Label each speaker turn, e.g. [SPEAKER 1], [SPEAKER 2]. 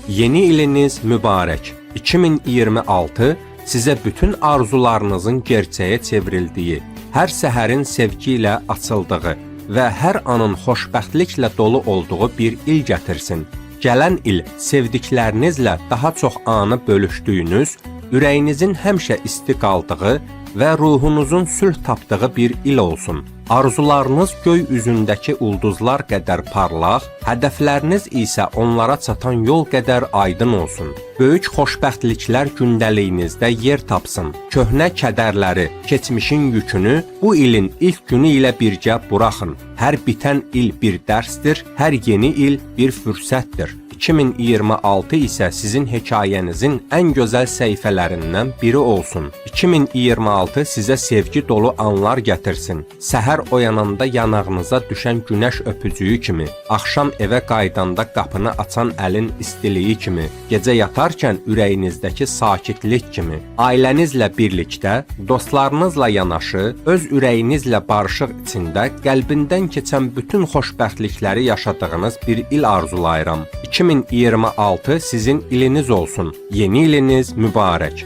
[SPEAKER 1] Yeni iliniz mübarək. 2026 sizə bütün arzularınızın gerçəyə çevrildiyi, hər səhərin sevgi ilə açıldığı və hər anın xoşbəxtliklə dolu olduğu bir il gətirsin. Gələn il sevdiklərinizlə daha çox anı bölüşdüyünüz, ürəyinizin həmişə isti qaldığı və ruhunuzun sülh tapdığı bir il olsun. Arzularınız göy üzündəki ulduzlar qədər parlaq, hədəfləriniz isə onlara çatan yol qədər aydın olsun. Böyük xoşbəxtliklər gündəliyinizdə yer tapsın. Köhnə kədərləri, keçmişin yükünü bu ilin ilk günü ilə birgə buraxın. Hər bitən il bir dərsdir, hər yeni il bir fürsətdir. 2026 isə sizin hekayənizin ən gözəl səhifələrindən biri olsun. 2026 sizə sevgi dolu anlar gətirsin. Səhər oyananda yanağınıza düşən günəş öpücüyü kimi, axşam evə qaydanda qapını açan əlin istiliyi kimi, gecə yatarkən ürəyinizdəki sakitlik kimi, ailənizlə birlikdə, dostlarınızla yanaşı, öz ürəyinizlə barışıq içində qəlbindən keçən bütün xoşbəxtlikləri yaşadığınız bir il arzulayıram. 2026 sizin iliniz olsun. Yeni iliniz mübarək.